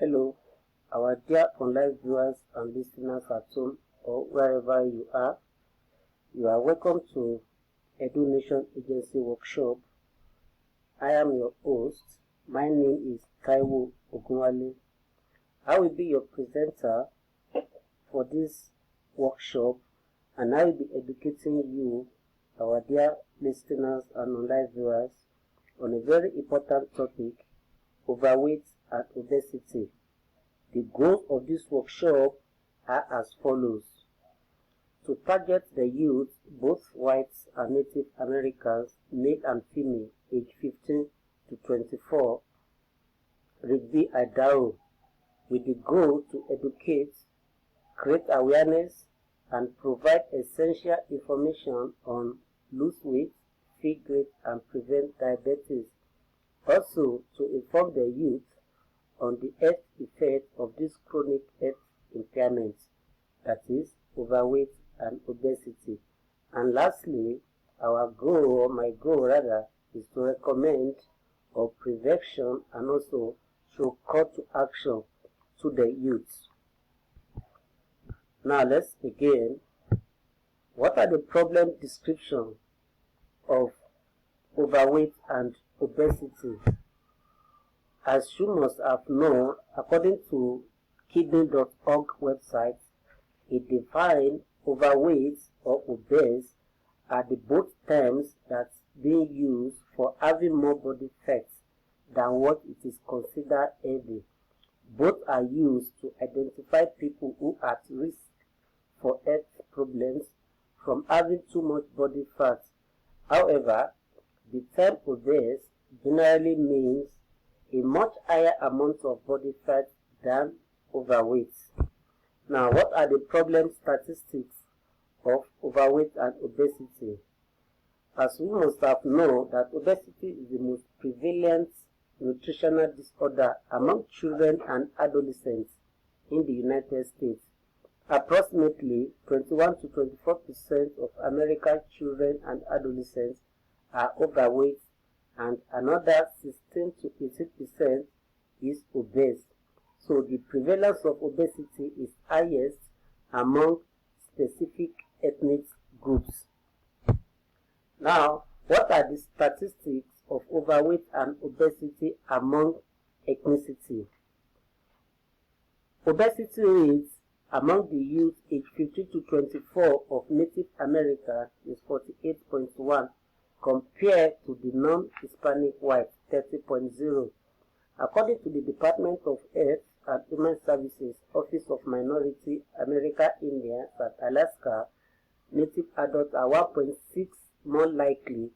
Hello, our dear online viewers and listeners at home or wherever you are. You are welcome to Edu Nation Agency Workshop. I am your host. My name is Taiwo Ogunwale. I will be your presenter for this workshop, and I will be educating you, our dear listeners and online viewers, on a very important topic: overweight and obesity. The goals of this workshop are as follows: to target the youth, both whites and Native Americans, male and female, aged 15 to 24, Rigby Adao, with the goal to educate, create awareness, and provide essential information on lose weight, feed great, and prevent diabetes. Also, to inform the youth on the health effect of this chronic health impairment, that is, overweight and obesity. And lastly, our goal, or my goal rather, is to recommend or prevention and also show call to action to the youth. Now let's begin. What are the problem description of overweight and obesity? As you must have known, according to kidney.org website, it defines overweight or obese are the both terms that's being used for having more body fat than what it is considered healthy. Both are used to identify people who are at risk for health problems from having too much body fat. However, the term obese generally means a much higher amount of body fat than overweight. Now, what are the problem statistics of overweight and obesity? As we must have known that obesity is the most prevalent nutritional disorder among children and adolescents in the United States. Approximately 21 to 24% of American children and adolescents are overweight, and another 16 to 18% is obese. So the prevalence of obesity is highest among specific ethnic groups. Now, what are the statistics of overweight and obesity among ethnicity? Obesity rates among the youth aged 15 to 24 of Native America is 48.1 compared to the non-Hispanic white 30.0. According to the Department of Health and Human Services Office of Minority America Indians at Alaska, Native adults are 1.6 more likely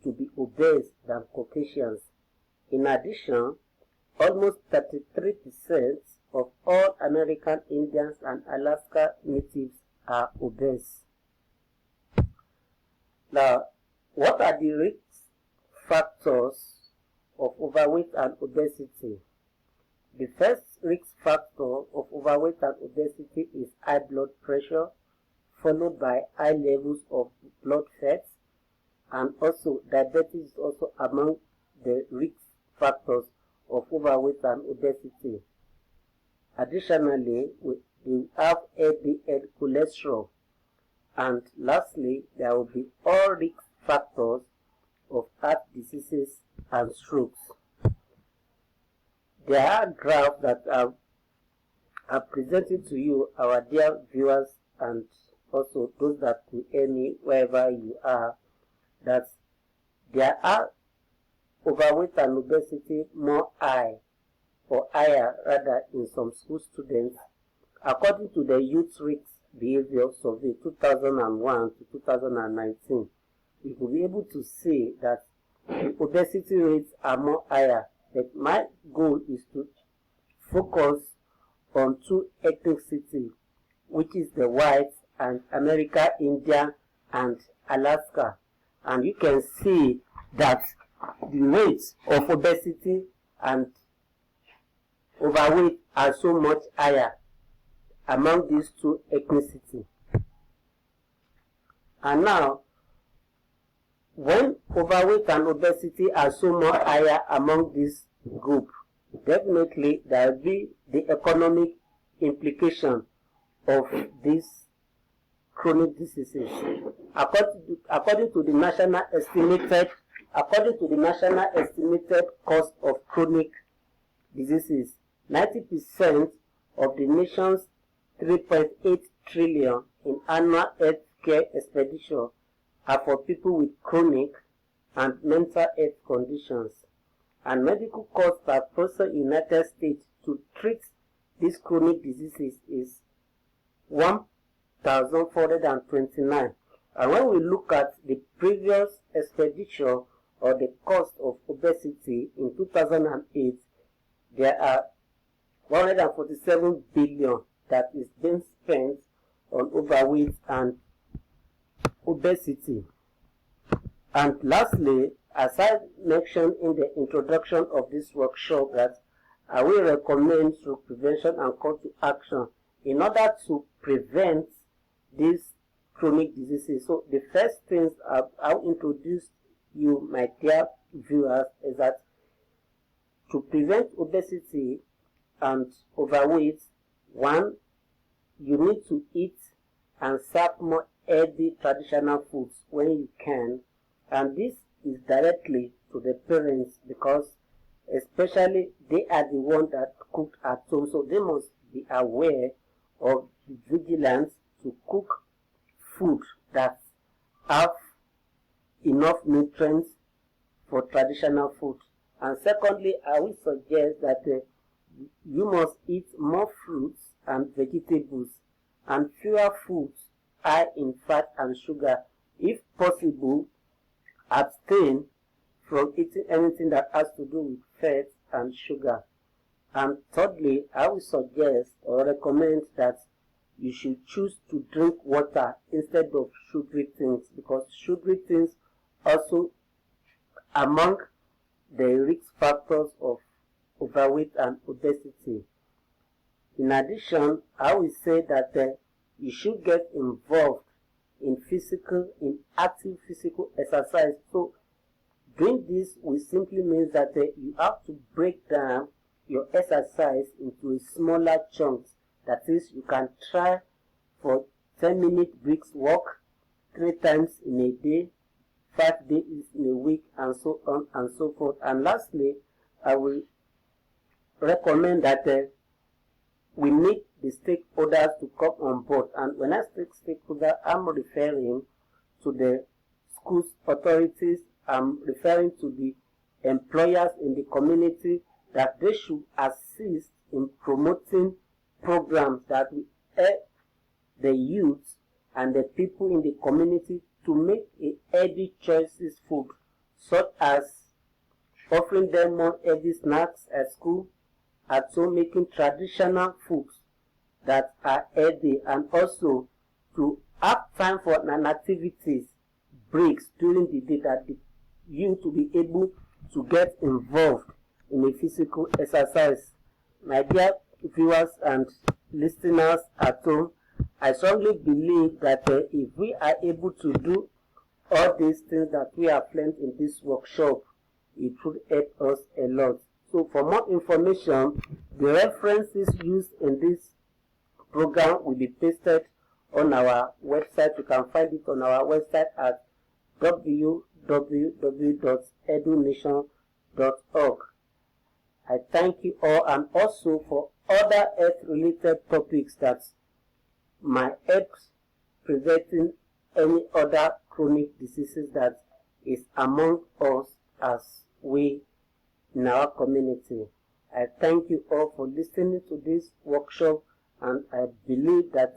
to be obese than Caucasians. In addition, almost 33% of all American Indians and Alaska Natives are obese. Now, what are the risk factors of overweight and obesity? The first risk factor of overweight and obesity is high blood pressure, followed by high levels of blood fat, and also diabetes is also among the risk factors of overweight and obesity. Additionally, we have LDL cholesterol, and lastly, there will be all risk factors of heart diseases and strokes. There are graphs that are presented to you, our dear viewers, and also those that will hear me wherever you are, that there are overweight and obesity more high or higher rather in some school students. According to the Youth Risk Behavior Survey 2001 to 2019, we will be able to see that the obesity rates are more higher. But my goal is to focus on two ethnicities, which is the whites and America, India, and Alaska. And you can see that the rates of obesity and overweight are so much higher among these two ethnicities. And now, when overweight and obesity are so much higher among this group, definitely there will be the economic implication of these chronic diseases. According to the national estimated cost of chronic diseases, 90% of the nation's 3.8 trillion in annual health care expenditure are for people with chronic and mental health conditions. And medical costs per person in the United States to treat these chronic diseases is $1,429. And when we look at the previous expenditure or the cost of obesity in 2008, there are 147 billion that is being spent on overweight and obesity. And lastly, as I mentioned in the introduction of this workshop, that I will recommend through prevention and call to action in order to prevent these chronic diseases. So the first things I'll introduce you, my dear viewers, is that to prevent obesity and overweight, one, you need to eat and serve more healthy traditional foods when you can, and this is directly to the parents, because especially they are the ones that cook at home, so they must be aware of the vigilance to cook food that have enough nutrients for traditional food. And secondly, I will suggest that you must eat more fruits and vegetables and fewer foods high in fat and sugar. If possible, abstain from eating anything that has to do with fat and sugar. And thirdly, I will suggest or recommend that you should choose to drink water instead of sugary things, because sugary things also among the risk factors of overweight and obesity. In addition, I will say that you should get involved in active physical exercise. So doing this will simply mean that you have to break down your exercise into a smaller chunks. That is, you can try for 10-minute brisk walk 3 times in a day, 5 days in a week, and so on and so forth. And lastly, I will recommend that we need the stakeholders to come on board. And when I say stakeholder, I'm referring to the schools authorities, I'm referring to the employers in the community, that they should assist in promoting programs that will help the youth and the people in the community to make a healthy choices food, such as offering them more healthy snacks at school, at home, making traditional foods that are healthy, and also to have time for activities, breaks during the day, that the youth to be able to get involved in a physical exercise. My dear viewers and listeners at home, I strongly believe that if we are able to do all these things that we have learned in this workshop, it would help us a lot. So for more information, the references used in this program will be pasted on our website. You can find it on our website at www.edunation.org. I thank you all, and also for other health-related topics that might help preventing any other chronic diseases that is among us as we in our community. I thank you all for listening to this workshop, and I believe that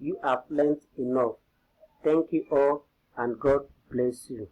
you have learned enough. Thank you all, and God bless you.